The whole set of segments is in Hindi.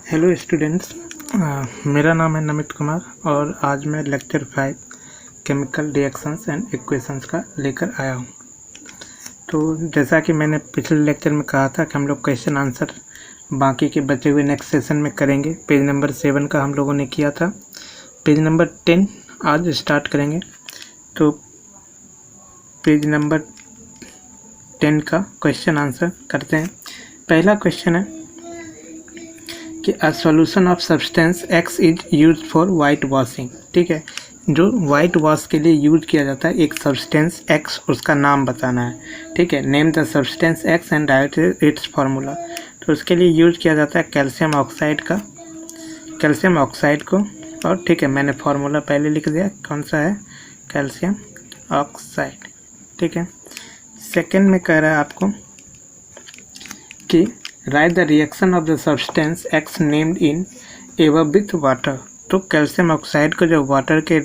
हेलो स्टूडेंट्स, मेरा नाम है नमित कुमार और आज मैं lecture 5 chemical reactions and equations का लेकर आया हूँ। तो जैसा कि मैंने पिछले लेक्चर में कहा था कि हम लोग क्वेश्चन आंसर बाकी के बचे हुए नेक्स्ट सेशन में करेंगे। पेज नंबर 7 का हम लोगों ने किया था, पेज नंबर 10 आज स्टार्ट करेंगे। तो पेज नंबर 10 का क्वेश्चन आंसर करते हैं। पहला क्वेश्चन है कि a solution of substance x is use for white washing. ठीक है, जो वाइट वॉश के लिए यूज किया जाता है एक सब्सटेंस एक्स, उसका नाम बताना है। ठीक है, name the substance x and right it's formula. तो उसके लिए यूज किया जाता है कैल्शियम ऑक्साइड को। और ठीक है, मैंने फार्मूला पहले लिख दिया, कौन सा है, कैल्शियम ऑक्साइड। ठीक है, सेकेंड में कह रहा है आपको कि right the reaction of the substance x named in above with water. तो कैल्शियम ऑक्साइड को जब वाटर के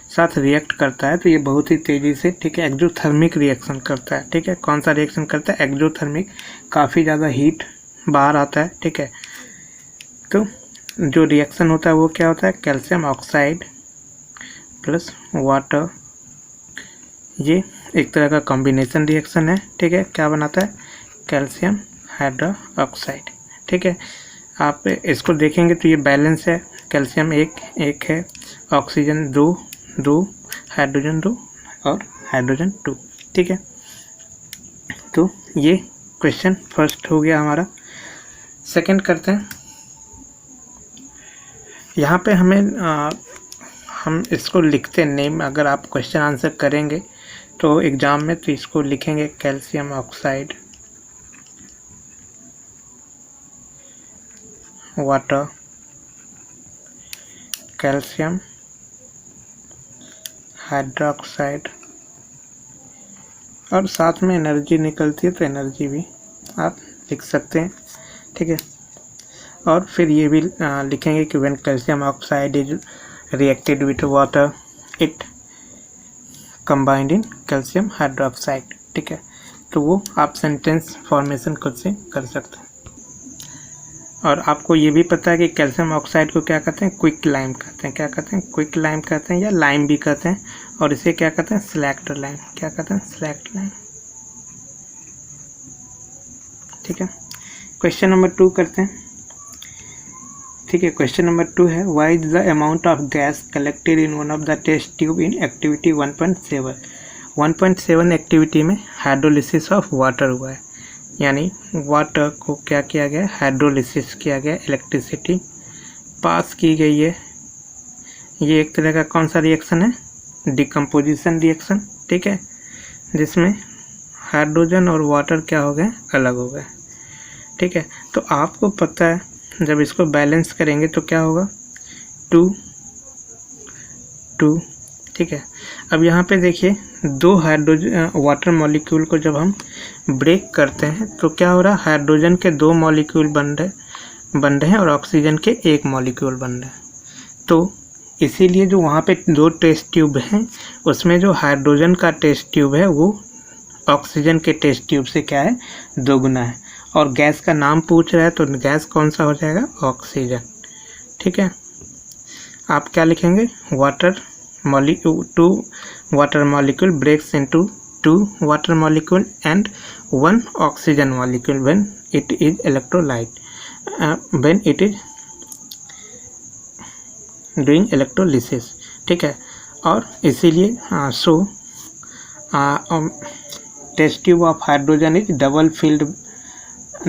साथ रिएक्ट करता है तो ये बहुत ही तेज़ी से, ठीक है, एक्जोथर्मिक रिएक्शन करता है। ठीक है, कौन सा रिएक्शन करता है, एक्जोथर्मिक, काफ़ी ज़्यादा हीट बाहर आता है। ठीक है, तो जो रिएक्शन होता है वो क्या होता है, कैल्शियम ऑक्साइड प्लस वाटर, ये एक तरह का कॉम्बिनेशन रिएक्शन है। ठीक है, क्या बनाता है, कैल्शियम हाइड्रोक्साइड। ठीक है, आप इसको देखेंगे तो ये बैलेंस है, कैल्शियम एक है, ऑक्सीजन दो, हाइड्रोजन 2 और हाइड्रोजन 2। ठीक है, तो ये क्वेश्चन फर्स्ट हो गया हमारा। सेकंड करते हैं। यहाँ पे हम इसको लिखते नेम, अगर आप क्वेश्चन आंसर करेंगे तो एग्ज़ाम में तो इसको लिखेंगे calcium oxide water, calcium hydroxide, और साथ में एनर्जी निकलती है तो एनर्जी भी आप लिख सकते हैं। ठीक है, और फिर ये भी लिखेंगे कि when calcium oxide is reacted with water it combined in calcium hydroxide. ठीक है, तो वो आप सेंटेंस फॉर्मेशन खुद से कर सकते हैं। और आपको ये भी पता है कि कैल्शियम ऑक्साइड को क्या कहते हैं, क्विक लाइम कहते हैं। क्या कहते हैं, क्विक लाइम कहते हैं, या लाइम भी कहते हैं, और इसे क्या कहते हैं, स्लैक्ड लाइम। क्या कहते हैं, स्लैक्ड लाइम। ठीक है, क्वेश्चन नंबर 2 करते हैं। ठीक है, क्वेश्चन नंबर 2 है, why is the amount of gas collected in one of the test tube in activity 1.7 activity में हाइड्रोलिसिस ऑफ वाटर हुआ है। यानी वाटर को क्या किया गया, हाइड्रोलिसिस किया गया, इलेक्ट्रिसिटी पास की गई है। ये एक तरह का कौन सा रिएक्शन है, डिकम्पोजिशन रिएक्शन। ठीक है, जिसमें हाइड्रोजन और वाटर क्या हो गए, अलग हो गए। ठीक है, तो आपको पता है जब इसको बैलेंस करेंगे तो क्या होगा, 2। ठीक है, अब यहाँ पे देखिए, दो हाइड्रोजन वाटर मॉलिक्यूल को जब हम ब्रेक करते हैं तो क्या हो रहा है, हाइड्रोजन के 2 मॉलिक्यूल बन रहे हैं और ऑक्सीजन के 1 मॉलिक्यूल बन रहे हैं। तो इसीलिए जो वहाँ पे 2 टेस्ट ट्यूब हैं उसमें जो हाइड्रोजन का टेस्ट ट्यूब है वो ऑक्सीजन के टेस्ट ट्यूब से क्या है, दोगुना है। और गैस का नाम पूछ रहा है तो गैस कौन सा हो जाएगा, ऑक्सीजन। ठीक है, आप क्या लिखेंगे, two water molecule breaks into 2 water molecule and 1 oxygen molecule when it is electrolyte, when it is doing electrolysis। ठीक है, और इसीलिए test tube of hydrogen is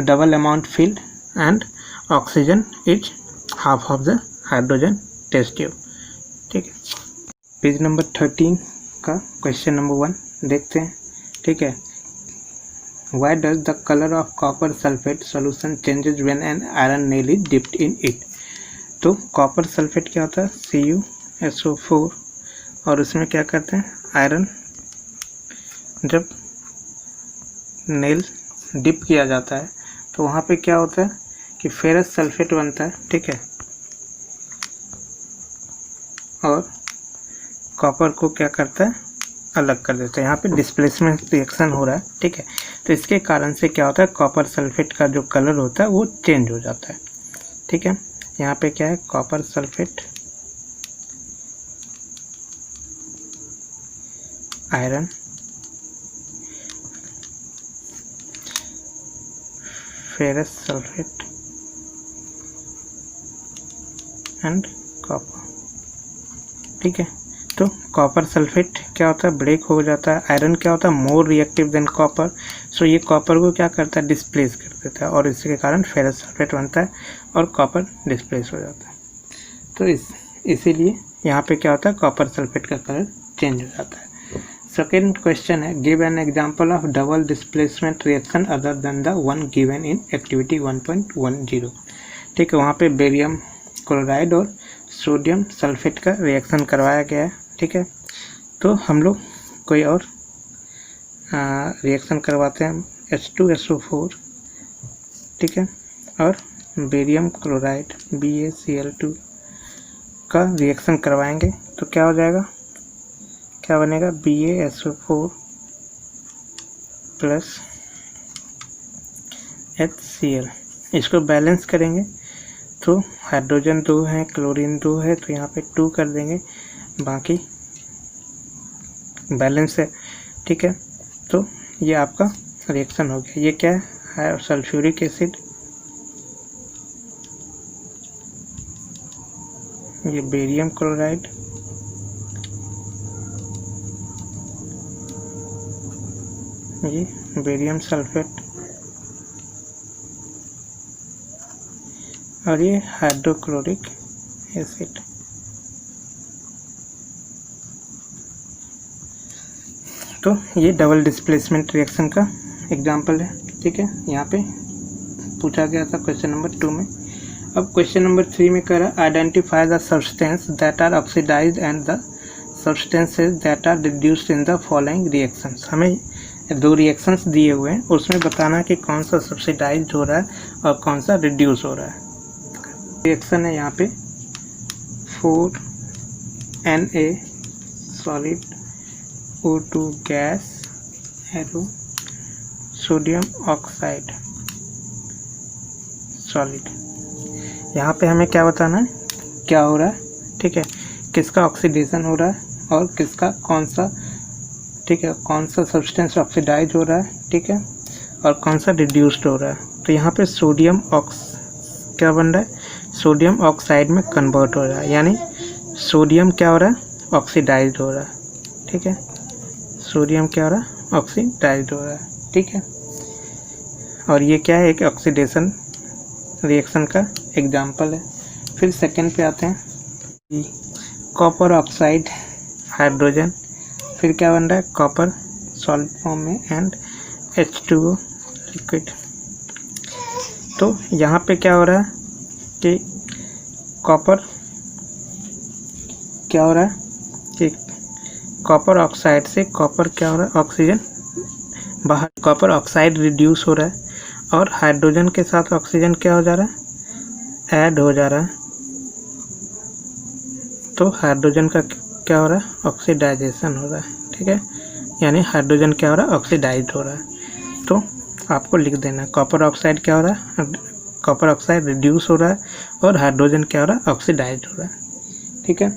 double amount filled and oxygen is half of the hydrogen test tube। ठीक है, पेज नंबर 13 का क्वेश्चन नंबर 1 देखते हैं। ठीक है, why does the colour of copper sulphate solution changes when an iron nail is dipped in it. तो कॉपर सल्फेट क्या होता है, CuSO4, और उसमें क्या करते हैं, आयरन जब नेल डिप किया जाता है तो वहाँ पे क्या होता है कि फेरस सल्फेट बनता है। ठीक है, और कॉपर को क्या करता है, अलग कर देता है। यहाँ पे डिस्प्लेसमेंट रिएक्शन हो रहा है। ठीक है, तो इसके कारण से क्या होता है, कॉपर सल्फेट का जो कलर होता है वो चेंज हो जाता है। ठीक है, यहाँ पे क्या है, copper sulphate, iron, ferrous sulphate and copper. ठीक है, तो कॉपर सल्फेट क्या होता है, ब्रेक हो जाता है। आयरन क्या होता है, मोर रिएक्टिव देन कॉपर, सो ये कॉपर को क्या करता है, डिस्प्लेस कर देता है, और इसके कारण फेरस सल्फेट बनता है और कॉपर डिस्प्लेस हो जाता है। तो इसीलिए यहाँ पे क्या होता है, कॉपर सल्फेट का कलर चेंज हो जाता है। सेकेंड क्वेश्चन है, give an example of double displacement reaction other than the one given in activity 1.10। ठीक है, वहाँ पे बेरियम क्लोराइड और सोडियम सल्फेट का रिएक्शन करवाया गया है। ठीक है, तो हम लोग कोई और रिएक्शन करवाते हैं, H2SO4, ठीक है, और बेरियम क्लोराइड BaCl2 का रिएक्शन करवाएंगे। तो क्या हो जाएगा, क्या बनेगा, BaSO4 प्लस HCl। इसको बैलेंस करेंगे तो हाइड्रोजन 2 है, क्लोरीन 2 है, तो यहाँ पे 2 कर देंगे, बाकी बैलेंस है। ठीक है, तो ये आपका रिएक्शन हो गया। ये क्या है, सल्फ्यूरिक एसिड, ये बेरियम क्लोराइड, ये बेरियम सल्फेट, और ये हाइड्रोक्लोरिक एसिड। तो ये डबल डिस्प्लेसमेंट रिएक्शन का एग्जांपल है। ठीक है, यहाँ पे पूछा गया था क्वेश्चन नंबर 2 में। अब क्वेश्चन नंबर 3 में कह रहा है, identify the substance that are oxidised and the substances that are reduced in the following reactions. हमें 2 रिएक्शंस दिए हुए हैं, उसमें बताना कि कौन सा सब्सिडाइज्ड हो रहा है और कौन सा रिड्यूस हो रहा है। रिएक्शन है यहाँ पे 4Na solid, O2 gas, arrow, sodium oxide solid. यहाँ पे हमें क्या बताना है, क्या हो रहा है। ठीक है, किसका ऑक्सीडेशन हो रहा है और किसका कौन सा, ठीक है, कौन सा सब्सटेंस ऑक्सीडाइज हो रहा है, ठीक है, और कौन सा रिड्यूस्ड हो रहा है। तो यहाँ पे सोडियम क्या बन रहा है, सोडियम ऑक्साइड में कन्वर्ट हो रहा है, यानी सोडियम क्या हो रहा है, ऑक्सीडाइज हो रहा है। ठीक है, सोडियम क्या हो रहा है, ऑक्सीडाइज हो रहा है। ठीक है, और ये क्या है, एक ऑक्सीडेशन रिएक्शन का एग्जाम्पल है। फिर सेकंड पे आते हैं, कॉपर ऑक्साइड हाइड्रोजन, फिर क्या बन रहा है, कॉपर सॉलिड फॉर्म में एंड H2O लिक्विड। तो यहाँ पे क्या हो रहा है कि कॉपर क्या हो रहा है कि कॉपर ऑक्साइड से कॉपर क्या हो रहा है, ऑक्सीजन बाहर, कॉपर ऑक्साइड रिड्यूस हो रहा है और हाइड्रोजन के साथ ऑक्सीजन क्या हो जा रहा है, ऐड हो जा रहा है। तो हाइड्रोजन का क्या हो रहा है, ऑक्सीडाइजेशन हो रहा है। ठीक है, यानी हाइड्रोजन क्या हो रहा है, ऑक्सीडाइज हो रहा है। तो आपको लिख देना, कॉपर ऑक्साइड क्या हो रहा है, कॉपर ऑक्साइड रिड्यूस हो रहा है और हाइड्रोजन क्या हो रहा है, ऑक्सीडाइज हो रहा है। ठीक है,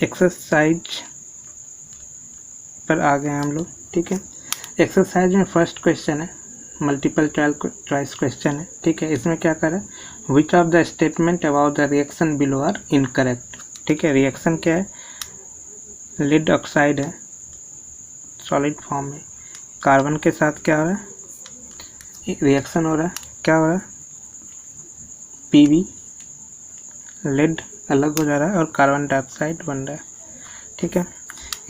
एक्सरसाइज पर आ गए हम लोग। ठीक है, एक्सरसाइज में फर्स्ट क्वेश्चन है, मल्टीपल चॉइस क्वेश्चन है। ठीक है, इसमें क्या कर रहा है, which of the statement about the reaction below are incorrect. ठीक है, रिएक्शन क्या है, लीड ऑक्साइड है सॉलिड फॉर्म में, कार्बन के साथ क्या हो रहा है, रिएक्शन हो रहा है, क्या हो रहा है, Pb, लीड अलग हो जा रहा है और कार्बन डाइऑक्साइड बन रहा है। ठीक है,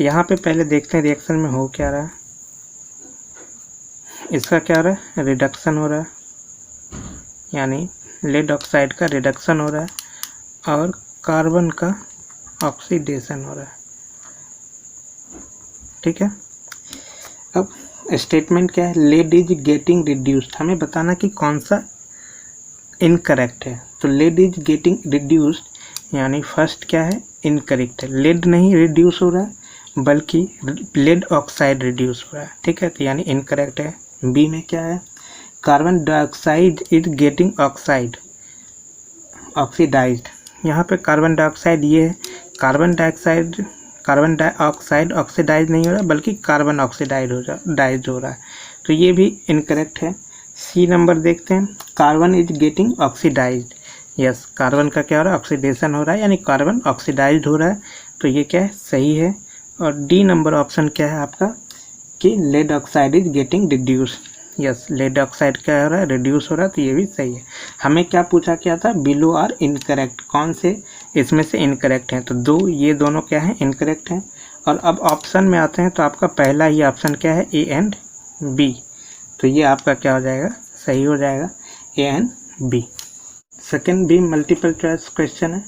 यहाँ पे पहले देखते हैं रिएक्शन में हो क्या रहा है। इसका क्या हो रहा है, रिडक्शन हो रहा है, यानी लीड ऑक्साइड का रिडक्शन हो रहा है और कार्बन का ऑक्सीडेशन हो रहा है। ठीक है, अब स्टेटमेंट क्या है, लीड इज गेटिंग रिड्यूस्ड। हमें बताना कि कौन सा इनकरेक्ट है। तो लीड इज गेटिंग रिड्यूस्ड, यानी फर्स्ट क्या है, इनकरेक्ट है, लीड नहीं रिड्यूस हो रहा है बल्कि लीड ऑक्साइड रिड्यूस हो रहा है। ठीक है, तो यानी इनकरेक्ट है। बी में क्या है, carbon dioxide is getting oxidised. यहाँ पे कार्बन डाइऑक्साइड ये है, कार्बन डाइऑक्साइड ऑक्सीडाइज नहीं हो रहा बल्कि कार्बन ऑक्सीडाइज हो रहा है, तो ये भी इनकरेक्ट है। सी नंबर देखते हैं, carbon is getting oxidised. Yes, carbon का क्या हो रहा है, ऑक्सीडेशन हो रहा है, यानी कार्बन ऑक्सीडाइज्ड हो रहा है, तो ये क्या है, सही है। और डी नंबर ऑप्शन क्या है आपका कि lead oxide is getting reduce. Yes, lead oxide क्या हो रहा है, रिड्यूस हो रहा है, तो ये भी सही है। हमें क्या पूछा क्या था, बिलो आर इनकरेक्ट, कौन से इसमें से इनकरेक्ट हैं, तो दो, ये दोनों क्या है, इनकरेक्ट हैं। और अब ऑप्शन में आते हैं तो आपका पहला ही ऑप्शन क्या है, ए एंड बी, तो ये आपका क्या हो जाएगा, सही हो जाएगा, ए एंड बी। सेकेंड भी मल्टीपल चॉइस क्वेश्चन है,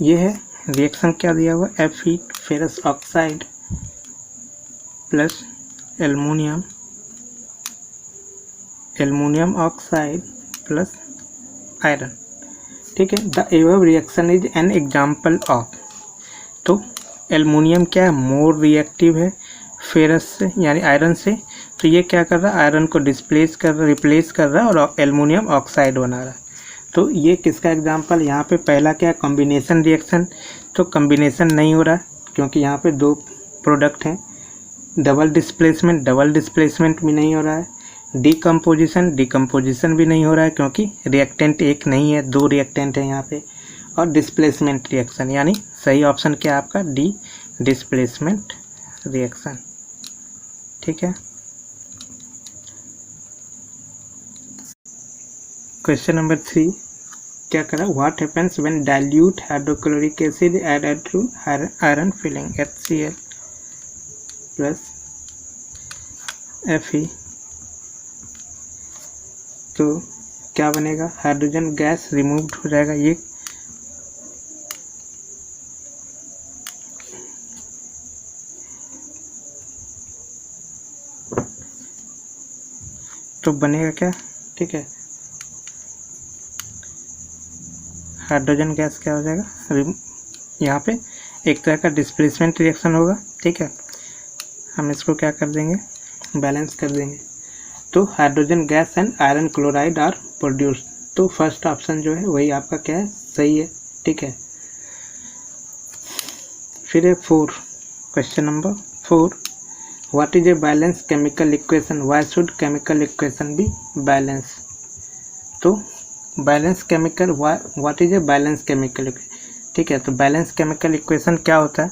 ये है रिएक्शन क्या दिया हुआ, Fe ferrous oxide plus aluminium oxide plus iron. ठीक है, the above reaction is an example of, तो एल्युमिनियम क्या है, मोर रिएक्टिव है फेरस से यानी आयरन से, तो ये क्या कर रहा है, आयरन को रिप्लेस कर रहा है और एल्युमिनियम ऑक्साइड बना रहा है। तो ये किसका एग्जाम्पल, यहाँ पे पहला क्या है, कॉम्बिनेशन रिएक्शन, तो कॉम्बिनेशन नहीं हो रहा क्योंकि यहाँ पे दो प्रोडक्ट हैं। डबल डिस्प्लेसमेंट भी नहीं हो रहा है। डिकम्पोजिशन भी नहीं हो रहा है क्योंकि रिएक्टेंट एक नहीं है, दो रिएक्टेंट है यहाँ पे। और डिस्प्लेसमेंट रिएक्शन, यानी सही ऑप्शन क्या है आपका, डी, डिस्प्लेसमेंट रिएक्शन। ठीक है, क्वेश्चन नंबर 3 क्या करा, what happens when dilute hydrochloric acid added to iron filing HCl plus Fe, तो क्या बनेगा, हाइड्रोजन गैस रिमूव्ड हो जाएगा, ये तो बनेगा क्या, ठीक है, हाइड्रोजन गैस क्या हो जाएगा, यहाँ पे एक तरह का डिस्प्लेसमेंट रिएक्शन होगा। ठीक है, हम इसको क्या कर देंगे, बैलेंस कर देंगे, तो hydrogen gas and iron chloride are produced, तो फर्स्ट ऑप्शन जो है वही आपका क्या है, सही है। ठीक है, फिर है 4, question number 4, what is a balance chemical equation, why should chemical equation be balance. तो balance chemical, what is a balance chemical equation. ठीक है, तो बैलेंस केमिकल इक्वेशन क्या होता है,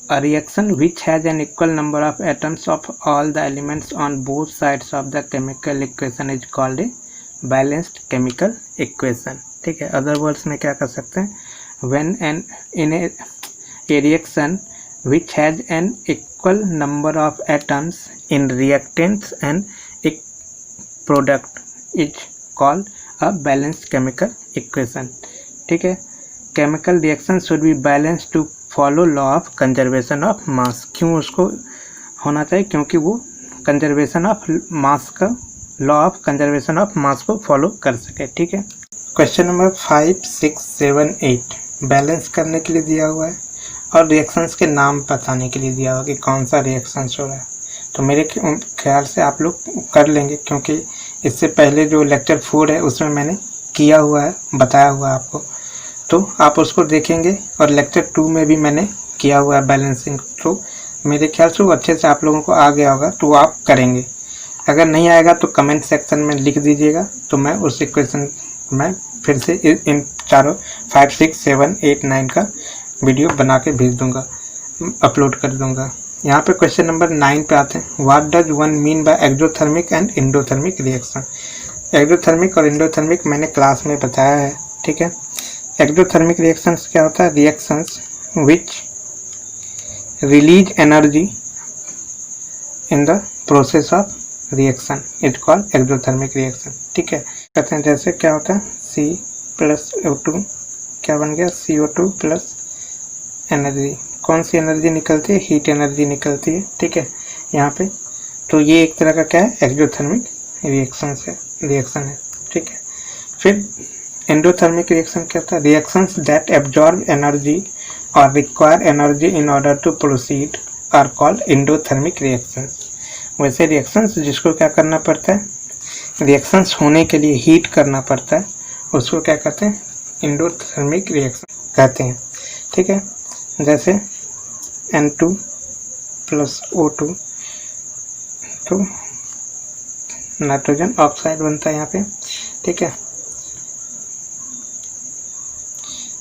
a reaction which has an equal number of atoms of all the elements on both sides of the chemical equation is called a balanced chemical equation। ठीक है, अदर वर्ड्स में क्या कर सकते हैं, when in a reaction which has an equal number of atoms in reactants and a product is called a balanced chemical equation। ठीक है, chemical reaction should be balanced to follow law of conservation of mass, क्यों उसको होना चाहिए, क्योंकि वो कंजर्वेशन ऑफ मास का, law of conservation of mass को फॉलो कर सके। ठीक है, क्वेश्चन नंबर 5, 6, 7, 8 बैलेंस करने के लिए दिया हुआ है और रिएक्शंस के नाम बताने के लिए दिया हुआ कि कौन सा रिएक्शंस हो रहा है। तो मेरे ख्याल से आप लोग कर लेंगे क्योंकि इससे पहले जो लेक्चर 4 है उसमें मैंने किया हुआ है, बताया हुआ है आपको, तो आप उसको देखेंगे। और लेक्चर 2 में भी मैंने किया हुआ है बैलेंसिंग, तो मेरे ख्याल से वो अच्छे से आप लोगों को आ गया होगा, तो आप करेंगे। अगर नहीं आएगा तो कमेंट सेक्शन में लिख दीजिएगा, तो मैं उस इक्वेशन में फिर से इन चारों 5, 6, 7, 8, 9 का वीडियो बना के भेज दूंगा, अपलोड कर दूंगा। यहाँ पे क्वेश्चन नंबर 9 पे आते हैं, what does one mean by exothermic and endothermic reaction. Exothermic और एंडोथर्मिक मैंने क्लास में बताया है। ठीक है, एक्सोथर्मिक रिएक्शंस क्या होता है, reactions which release energy in the process of reaction it called exothermic reaction. ठीक है, कहते हैं जैसे क्या होता है C+O2 क्या बन गया, CO2 प्लस एनर्जी, कौन सी एनर्जी निकलती है, हीट एनर्जी निकलती है। ठीक है, यहाँ पे तो ये एक तरह का क्या है, एक्सोथर्मिक रिएक्शन है। ठीक है, फिर एंडोथर्मिक रिएक्शन क्या होता है, reactions that absorb energy or require energy in order to proceed are called endothermic reactions. वैसे रिएक्शंस जिसको क्या करना पड़ता है, रिएक्शंस होने के लिए हीट करना पड़ता है, उसको क्या कहते हैं, एंडोथर्मिक रिएक्शन कहते हैं। ठीक है, जैसे N2 प्लस O2 तो नाइट्रोजन ऑक्साइड बनता है यहाँ पे। ठीक है,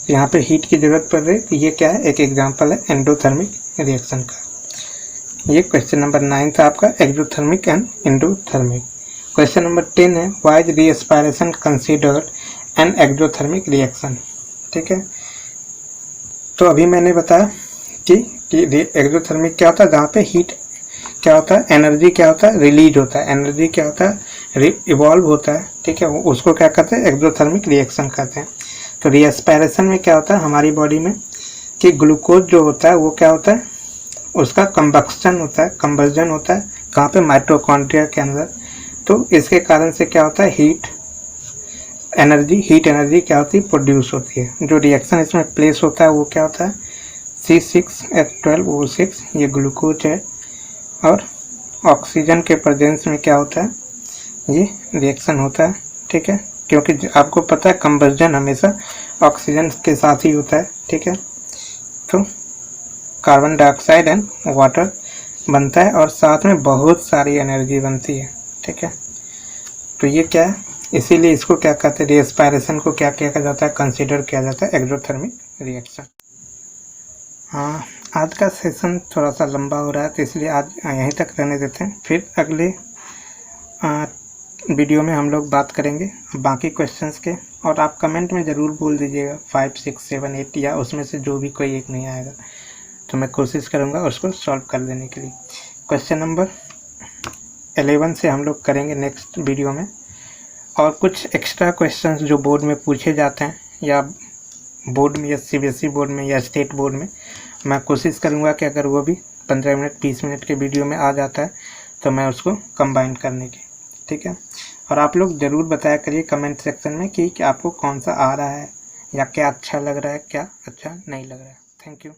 यहाँ पे हीट की जरूरत पड़ रही है, तो ये क्या है, एक एग्जांपल है एंडोथर्मिक रिएक्शन का। ये क्वेश्चन नंबर 9 था आपका, exothermic and endothermic. Question number 10 है, why is respiration considered an exothermic reaction. ठीक है, तो अभी मैंने बताया कि एक्सोथर्मिक क्या होता है, जहाँ पे हीट क्या होता है, एनर्जी क्या होता है, रिलीज होता है, एनर्जी क्या होता है, इवॉल्व होता है। ठीक है, उसको क्या कहते हैं, एक्सोथर्मिक रिएक्शन कहते हैं। तो रीएस्पायरेशन में क्या होता है हमारी बॉडी में कि ग्लूकोज जो होता है वो क्या होता है, उसका कंबक्शन होता है, कंबर्जन होता है, कहाँ पे, माइटोकॉन्ड्रिया के अंदर। तो इसके कारण से क्या होता है, हीट एनर्जी क्या होती है, प्रोड्यूस होती है। जो रिएक्शन इसमें प्लेस होता है वो क्या होता है, C6H12O6, ये ग्लूकोज है, और ऑक्सीजन के प्रेजेंस में क्या होता है, ये रिएक्शन होता है। ठीक है, क्योंकि आपको पता है कंबर्जन हमेशा ऑक्सीजन के साथ ही होता है। ठीक है, तो कार्बन डाइऑक्साइड एंड वाटर बनता है और साथ में बहुत सारी एनर्जी बनती है। ठीक है, तो ये क्या है, इसीलिए इसको क्या कहते हैं, रीएस्पायरेशन को क्या किया जाता है, कंसीडर किया जाता है एक्सोथर्मिक रिएक्शन। हाँ, आज का सेशन थोड़ा सा लंबा हो रहा है, तो इसलिए आज यहीं तक रहने देते हैं। फिर अगले वीडियो में हम लोग बात करेंगे बाकी क्वेश्चंस के, और आप कमेंट में ज़रूर बोल दीजिएगा 5, 6, 7, 8 या उसमें से जो भी कोई एक नहीं आएगा तो मैं कोशिश करूँगा उसको सॉल्व कर देने के लिए। क्वेश्चन नंबर 11 से हम लोग करेंगे नेक्स्ट वीडियो में, और कुछ एक्स्ट्रा क्वेश्चंस जो बोर्ड में पूछे जाते हैं, या बोर्ड में, या CBSE बोर्ड में, या स्टेट बोर्ड में, मैं कोशिश करूँगा कि अगर वो भी 15 मिनट 20 मिनट के वीडियो में आ जाता है तो मैं उसको कंबाइन करने की। ठीक है, और आप लोग ज़रूर बताया करिए कमेंट सेक्शन में कि आपको कौन सा आ रहा है, या क्या अच्छा लग रहा है, क्या अच्छा नहीं लग रहा है। Thank you.